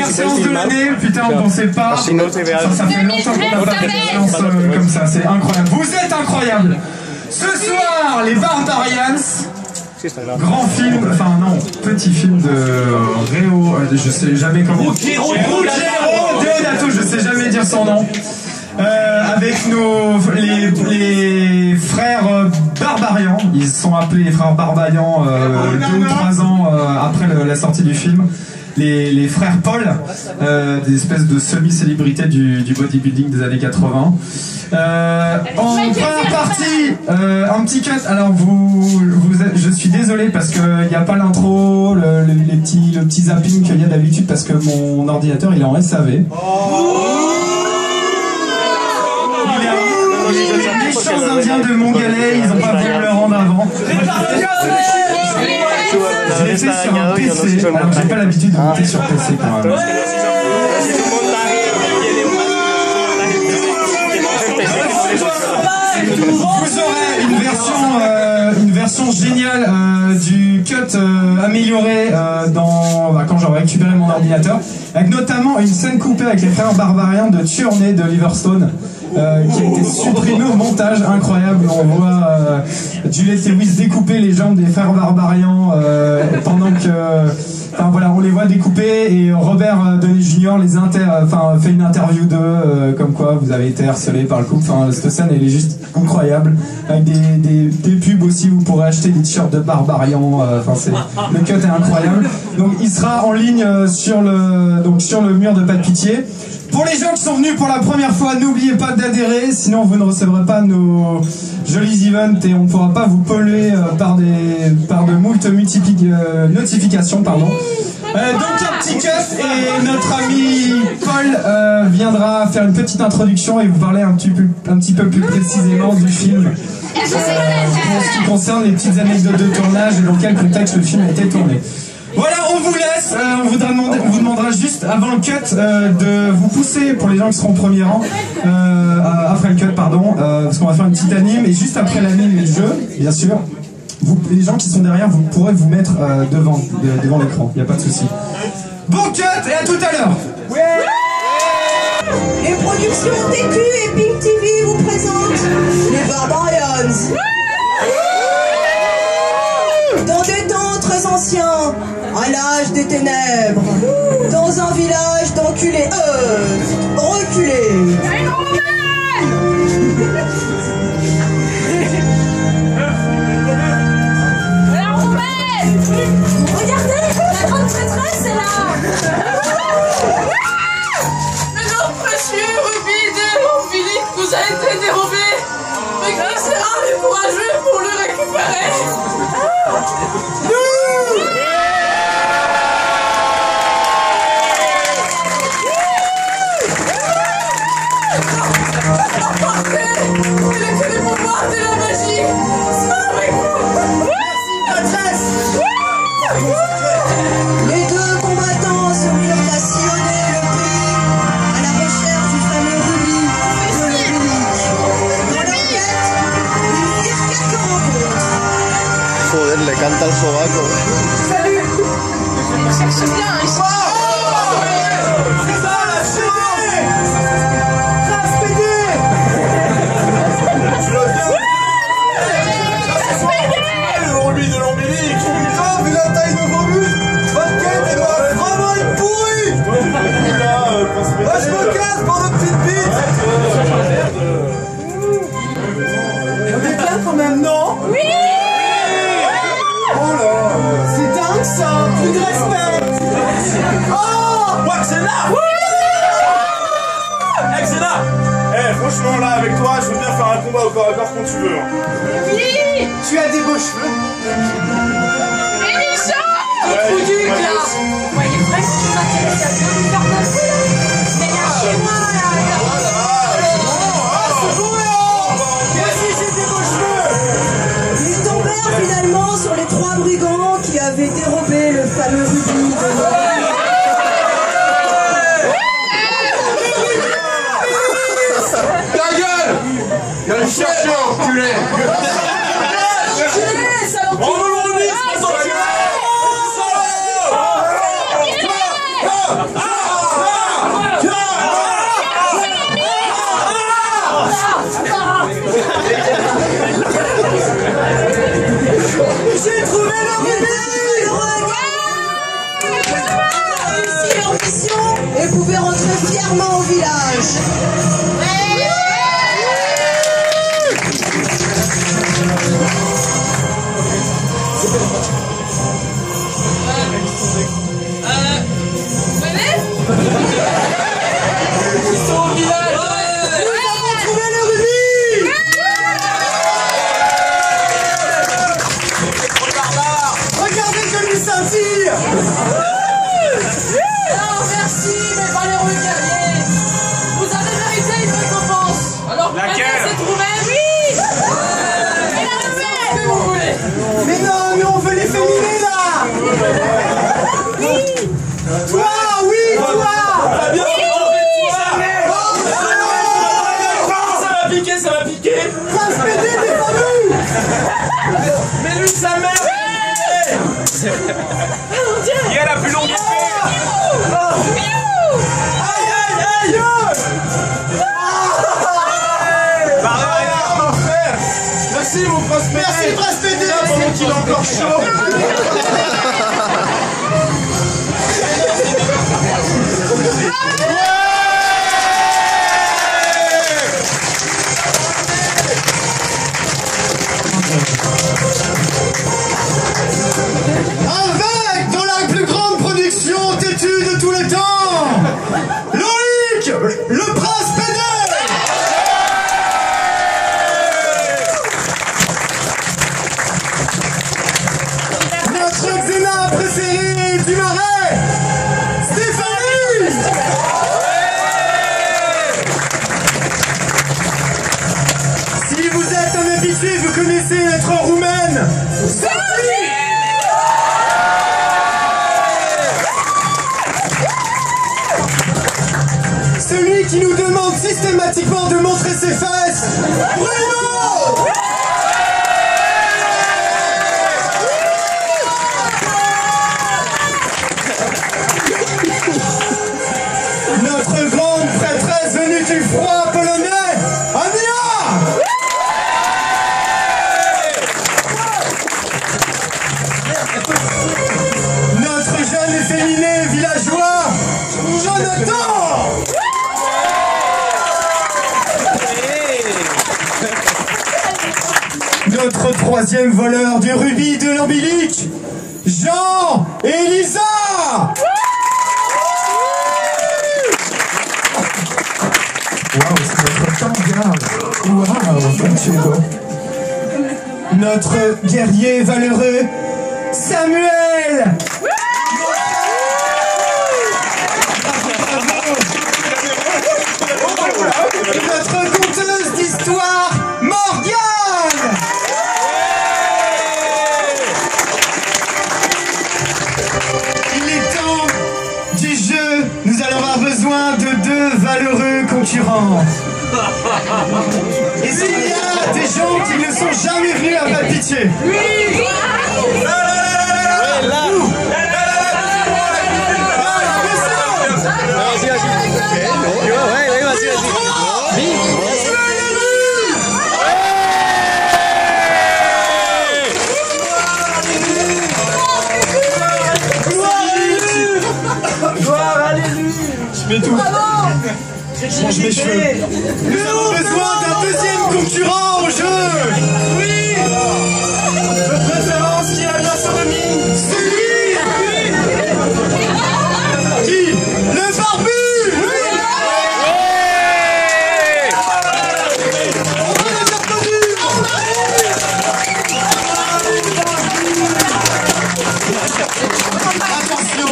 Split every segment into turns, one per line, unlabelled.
première séance de l'année, putain, on pensait pas. Ça fait longtemps qu'on a fait une séance comme ça, c'est incroyable. Vous êtes incroyables. Ce soir, les Barbarians. Grand film, enfin non, petit film de Réo, je sais jamais comment. Ruggiero Deodato, je sais jamais dire son nom. Avec les frères Barbarian, ils sont appelés les frères Barbarian 2 ou 3 ans après la sortie du film. Les frères Paul, des espèces de semi-célébrités du bodybuilding des années 80. En première partie, un petit cut. Alors je suis désolé parce qu'il n'y a pas l'intro, le petit zapping qu'il y a d'habitude parce que mon ordinateur il est en SAV. Les méchants indiens de Montgalais, ils n'ont pas voulu le rendre avant. Je l'ai fait sur un PC, alors j'ai pas l'habitude de monter sur PC quand même. Vous aurez une version géniale du cut amélioré quand j'aurai récupéré mon ordinateur, avec notamment une scène coupée avec les frères Barbarians de Tuernay de Liverstone. Qui a été supprimé au montage, incroyable. On voit Juliette Lewis découper les jambes des frères Barbarians pendant que, enfin voilà, on les voit découper et Robert Downey Jr. fait une interview d'eux, comme quoi vous avez été harcelé par le couple. Enfin, cette scène elle est juste incroyable, avec des pubs aussi. Vous pourrez acheter des t-shirts de Barbarian. Enfin, le cut est incroyable. Donc il sera en ligne sur le mur de Pas de Pitié. Pour les gens qui sont venus pour la première fois, n'oubliez pas d'adhérer, sinon vous ne recevrez pas nos jolis events et on ne pourra pas vous polluer par de moult notifications. Pardon. Donc un petit cut et notre ami Paul viendra faire une petite introduction et vous parler un petit peu plus précisément du film. En ce qui concerne les petites anecdotes de tournage et dans quel contexte le film a été tourné. Voilà, on vous laisse, on vous demandera juste avant le cut de vous pousser pour les gens qui seront au premier rang, après le cut pardon, parce qu'on va faire une petite anime et juste après l'anime et le jeu, bien sûr, les gens qui sont derrière, vous pourrez vous mettre devant l'écran, il n'y a pas de souci. Bon cut et à tout à l'heure.
Les productions TQ et Pink TV vous présentent les Barbarians. Dans des temps très anciens, à l'âge des ténèbres, dans un village d'enculés, reculés.
La roumaine. Regardez, la grande traîtresse est là.
Mais notre précieux rubis d'hérophilique nous a été dérobé. Mais qui sera les courageux pour le récupérer?
Les deux combattants se mirent à sillonner le pays à la recherche du fameux rubis de l'Obélisque. Dans leur quête, ils firent quelques rencontres.
Joder, le canta el sobaco.
Salut!
On cherche bien ici.
C'est ça la chimie! Raspédé!
Le rubis de l'ombilique. Putain, vu la taille de vos muscles, votre quête, elle doit vraiment être pourrie. Là, je me casse pour de petites bites.
On est bien quand même, non?
Oui.
Oh là,
C'est dingue ça! Plus de respect! Oh!
ouais, c'est là. Excellent. Eh, franchement, là, avec toi, je veux bien faire un combat au corps à corps quand tu veux.
Oui.
Tu as des beaux cheveux!
Et les gens.
Ouais,
Vous duc, là. Vous voyez vraiment que vous m'intéressez à bien vous faire passer là. Mais là, chez moi, là.
Moi aussi j'ai des beaux cheveux! Ils tombèrent finalement sur les trois brigands qui avaient dérobé le fameux rubis de l'Obélisque.
Ta gueule. Viens le chercher, enculé.
Enculé, salope!
On veut le rubis, c'est ça. sa mère.
Qui a la plus longue épée?
Aïe aïe aïe. Merci mon prince Pédé. Merci prince Pédé. Pendant qu'il est encore chaud. Avec, dans la plus grande production têtue de tous les temps, Loïc, le prince Pédé. Notre Xena préférée du Marais, Stéphanie. Si vous êtes un habitué, vous connaissez notre roumaine, Sophie. Celui qui nous demande systématiquement de montrer ses fesses, Bruno. Notre grande prêtresse venue du froid polonais, Ania. Notre jeune efféminé villageois, Jonathan. Notre troisième voleur du rubis de l'ombilique, Jean et Lisa. Waouh, c'est notre temps, gars. Waouh, Francesco. Notre guerrier valeureux, Samuel. Notre conteuse d'histoire, Morgane. Il est temps du jeu. Nous allons avoir besoin de deux valeureux concurrents. Et s'il y a des gens qui ne sont jamais venus à Pas de Pitié? Tout. Je change mes cheveux. Nous avons besoin d'un deuxième concurrent au jeu. Oui. De préférence qui a de la sodomie. C'est lui. Qui? Le barbu. Oui. On va les applaudir. Attention,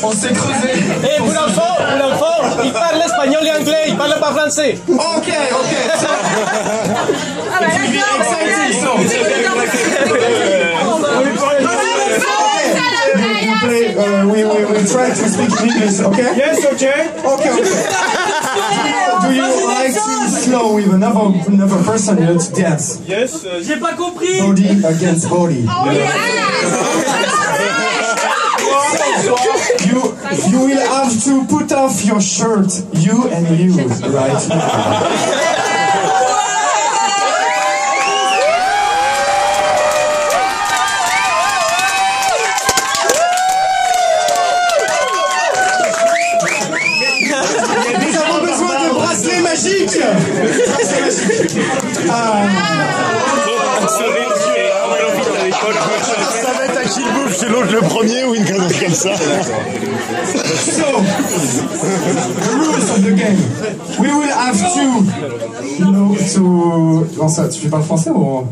on s'est creusé.
Eh, pour l'enfant, il parle espagnol et anglais, il parle pas français.
Ok. So, it will be exciting. So, we try to speak English, okay?
Yes, okay.
Okay. Do you like to slow with another person to dance?
Yes. J'ai pas compris.
Body against body. You will have to put off your shirt, you and you, right? Nous avons besoin de bracelets magiques.
Ça va être à qui le bouffe, c'est l'autre le premier ou une connerie comme ça?
So, the rules of the game. We will have to, Comment ça, tu parles français ou?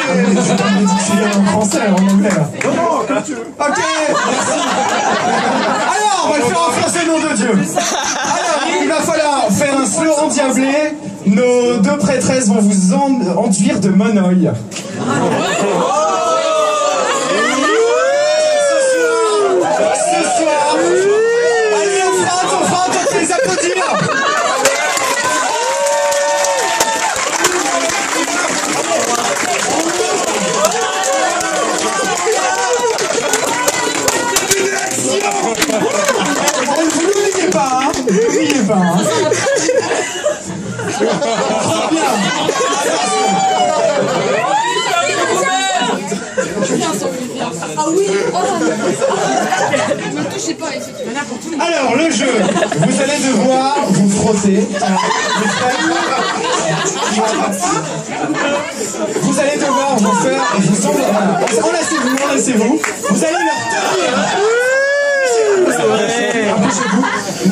Je t'ai dit que tu viens en français, en anglais là. Non, quand tu veux. Ok, merci. Alors, on va le faire en français, nom de Dieu. Alors, il va falloir faire un slow endiablé. Nos deux prêtresses vont vous enduire de monoï. Ce soir, allez, on fera les applaudir.
Ah oui. Ne me touchez pas ici.
Alors, le jeu, vous allez devoir vous frotter. Vous allez devoir vous faire... Enlacez-vous. Vous allez leur tenir. Approchez-vous.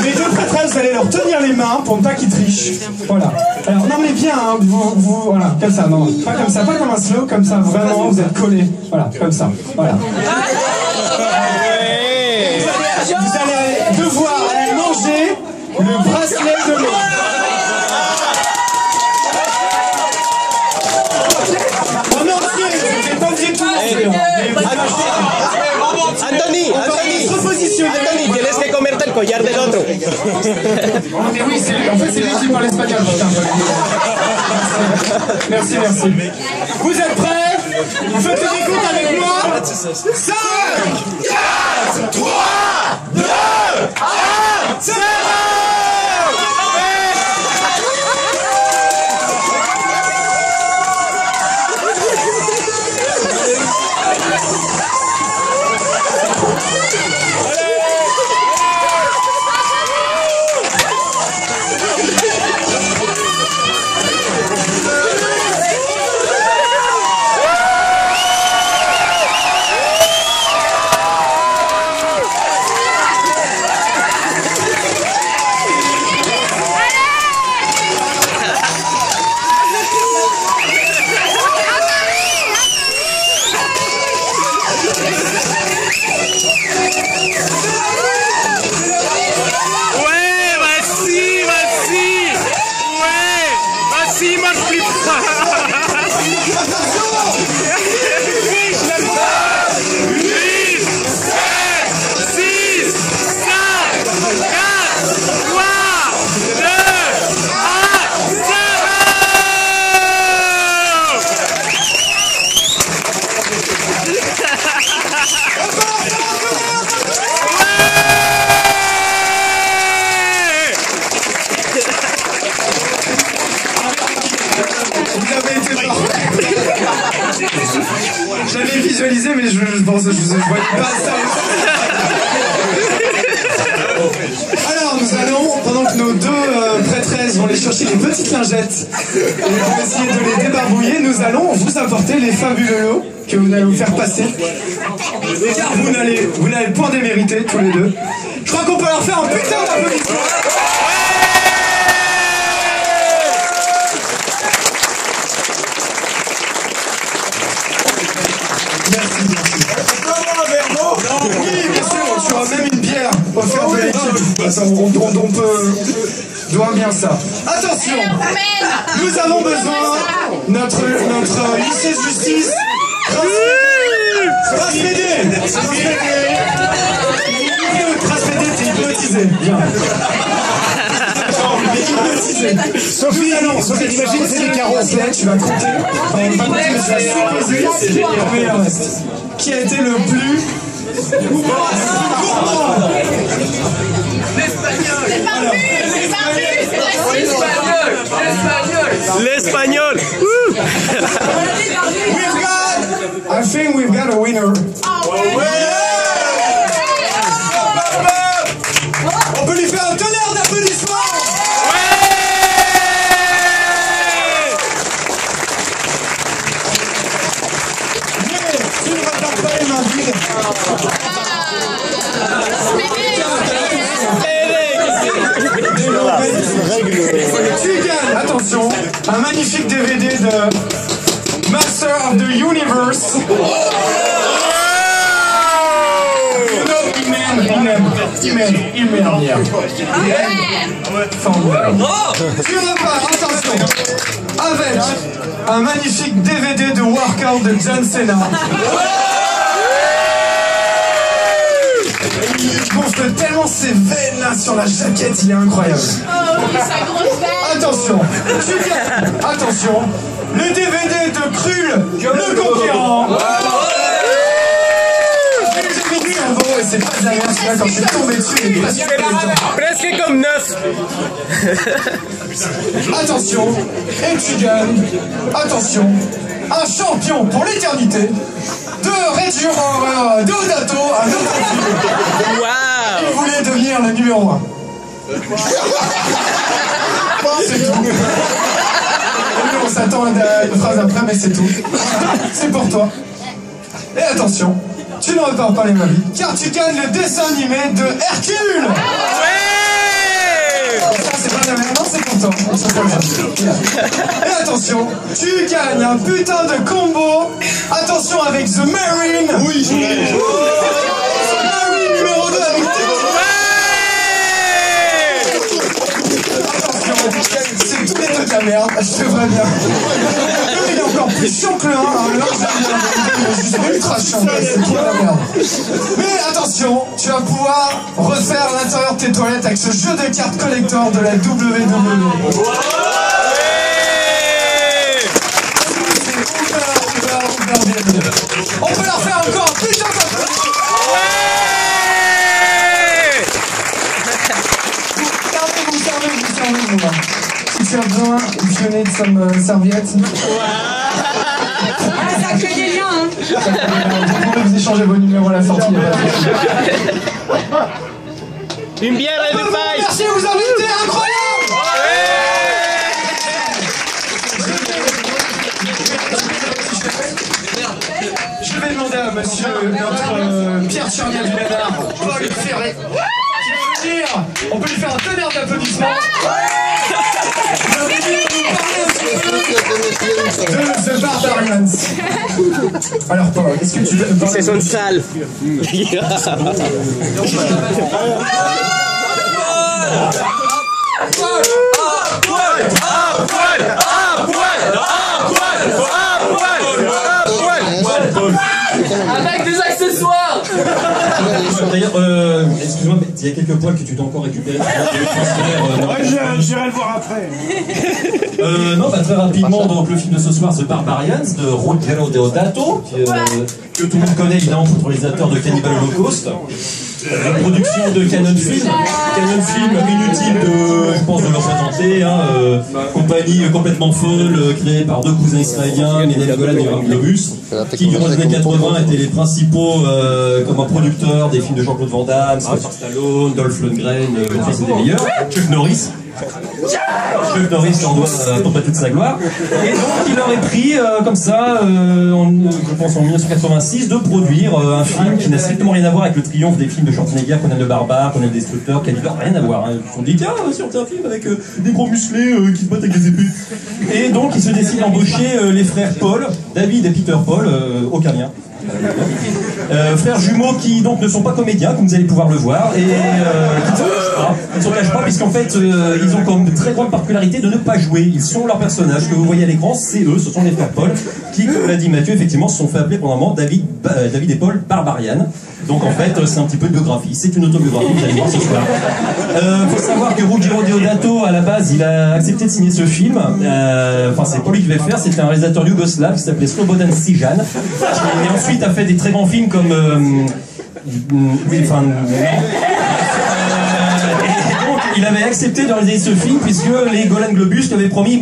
Les deux prêtresses, vous allez leur tenir les mains pour ne pas qu'ils trichent. Voilà. Alors, non mais bien, hein, vous, voilà, comme ça, non. Pas comme ça, pas comme un slow, comme ça, vraiment, vous êtes collés. Voilà, comme ça. Voilà. Vous allez devoir aller manger le bracelet de l'autre. En entier, vous n'êtes pas obligé de tout manger.
Anthony, tienes que comerte el collar del otro.
Mais oui, en fait, c'est lui qui parle espagnol. Merci. Vous êtes prêts? Vous faites le décompte avec moi? 5, 4, 3, 2, 1, 0! J'avais visualisé, mais je pensais, je voyais pas ça. Alors, nous allons, pendant que nos deux prêtresses vont aller chercher les petites lingettes et vont essayer de les débarbouiller, nous allons vous apporter les fabuleux lots que vous allez vous faire passer. Car vous n'allez point démériter, tous les deux. Je crois qu'on peut leur faire un putain d'applaudissement. Merci. Oui, bien sûr, tu auras même une bière offerte de l'équipe. Attends, on doit bien ça. Attention, nous avons besoin, notre lycée de justice, Trasmédé, t'es hypnotisé. Bien. Sophie, t'imagines, c'est des carreaux. Tu vas compter. Qui a été le plus gourmand?
L'espagnol.
I think we've got a winner. On peut lui faire un tonnerre d'applaudissements. Mais tu ne retardes pas les mains vides. Tu gagnes, attention, un magnifique DVD de Master of the Universe. Il m'aime bien. Tu repars, attention, avec un magnifique DVD de Workout de John Cena. Il gonfle tellement ses veines là sur la jaquette, il est incroyable. Attention, attention, le DVD de Krull, le conquérant. c'est pas de la merde, celui-là, quand je suis tombé dessus, il est presque
Presque comme 9.
Attention, et tu gagnes, attention, un champion pour l'éternité de Reggiano Deodato, un autre film.
Waouh.
Il voulait devenir le numéro 1. C'est tout. On s'attend à une phrase après, mais c'est tout. C'est pour toi. Et attention, tu ne repars pas les ma vie, car tu gagnes le dessin animé de Hercule. Ça, c'est pas la même, non, c'est content. Et attention, tu gagnes un putain de combo. Attention avec The Marine. Oui, The Marine numéro 2 avec c'est tous les trucs de la merde, je te préviens. Il est encore plus chiant que le 1, hein. Le 1, il est juste ultra chiant, c'est trop la merde. Mais attention, tu vas pouvoir refaire l'intérieur de tes toilettes avec ce jeu de cartes collector de la WWE. On peut leur faire encore putain de... Vous servez. Si tu as besoin, pionner de some serviettes.
Ah, ça crée des liens, hein.
Vous pouvez vous échanger vos numéros à la sortie.
Une bière et des pailles.
Merci, vous invitez, incroyable. Je vais demander à monsieur notre Pierre Tchernia du Lénard, Paul Ferré, qui va venir. On peut lui faire un tonnerre d'applaudissements. De The Barbarians. Alors Paul, est-ce que tu veux...
C'est son sale.
Avec des accessoires.
D'ailleurs, excuse-moi, mais il y a quelques poils que tu dois encore récupérer.
J'irai le voir après.
Non, bah, très rapidement, donc le film de ce soir, The Barbarians, de Ruggero Deodato, que tout le monde connaît évidemment pour les réalisateurs de Cannibal Holocaust. La production de Canon Film. Canon Film, inutile de, je pense, de le présenter, hein, compagnie complètement folle, créée par deux cousins israéliens, Médel Golan et Yoram Globus, qui durant les années 80 étaient les principaux comme un producteur des films de Jean-Claude Van Damme, Sylvester Stallone, Dolph Lundgren, le fils des meilleurs, Chuck Norris. Chuck Norris en doit tomber toute sa gloire. Et donc il aurait pris comme ça, je pense en 1986, de produire un film qui n'a strictement rien à voir avec le triomphe des films de Schwarzenegger, Conan le Barbare, Conan le Destructeur, Cannibal, rien à voir. Hein. Ils se sont dit tiens, si on fait un film avec des gros musclés qui se battent avec des épées. Et donc il se décide d'embaucher les frères Paul, David et Peter Paul, aucun lien. Frères jumeaux qui donc ne sont pas comédiens, comme vous allez pouvoir le voir, et qui ne s'en cachent pas, puisqu'en fait ils ont comme très grande particularité de ne pas jouer. Ils sont leurs personnages que vous voyez à l'écran, c'est eux, ce sont les frères Paul, qui, comme l'a dit Mathieu, effectivement se sont fait appeler pendant un moment David et Paul Barbarian. Donc en fait c'est un petit peu de biographie, c'est une autobiographie, vous allez voir ce soir. Faut savoir que Ruggero Deodato, à la base, il a accepté de signer ce film. Enfin, c'est pas lui qui devait le faire, c'était un réalisateur yougoslave qui s'appelait Slobodan Sijan, qui ensuite a fait des très grands films comme oui, enfin non. Il avait accepté de réaliser ce film puisque les Golan Globus lui avaient promis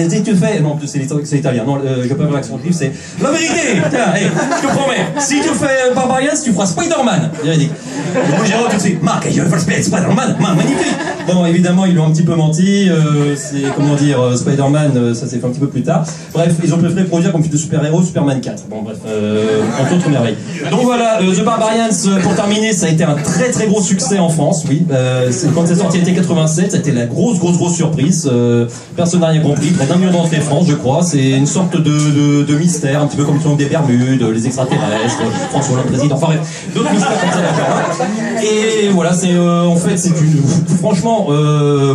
si tu fais... Non, c'est italien, non, je peux pas l'accent juif, c'est la vérité. Tiens, hey, je te promets, si tu fais Barbarians, tu feras Spider-Man. Véridique. Le Ruggero tout de suite, Marc, je vais faire Spider-Man, magnifique. Bon, évidemment, ils lui ont un petit peu menti, c'est, comment dire, Spider-Man, ça s'est fait un petit peu plus tard. Bref, ils ont préféré produire comme film de super-héros Superman 4. Bon, bref, entre autres merveilles. Donc voilà, The Barbarians, pour terminer, ça a été un très très gros succès en France, oui. Quand c'est sorti, 87, ça a été la grosse surprise. Personne n'a rien compris. Près d'1 million d'entrées France, je crois. C'est une sorte de mystère, un petit peu comme le Triangle des Bermudes, les extraterrestres, François Hollande président, enfin bref, d'autres mystères comme ça. Et voilà, c'est en fait, c'est une. Franchement,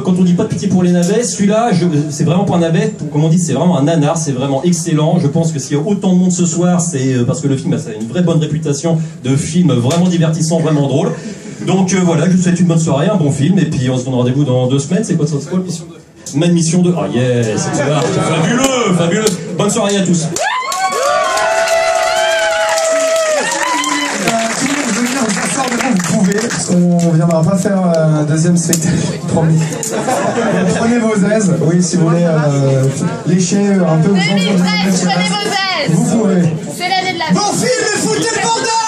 quand on dit pas de pitié pour les navets, celui-là, c'est vraiment pas un navet. Comme on dit, c'est vraiment un nanar. C'est vraiment excellent. Je pense que s'il y a autant de monde ce soir, c'est parce que le film a une vraie bonne réputation de film vraiment divertissant, vraiment drôle. Donc voilà, je vous souhaite une bonne soirée, un bon film, et puis on se donne rendez-vous dans 2 semaines. C'est quoi mission 2 Mission 2. Ah yes, c'est fabuleux, fabuleux. Bonne soirée à tous.
Si vous voulez venir vous asseoir devant, on viendra pas faire un deuxième spectacle, promis. Prenez vos aises, oui, si vous voulez lécher un peu.
2013, prenez vos aises.
Vous pourrez.
C'est l'année de la...
Bon film et foutez le bordel!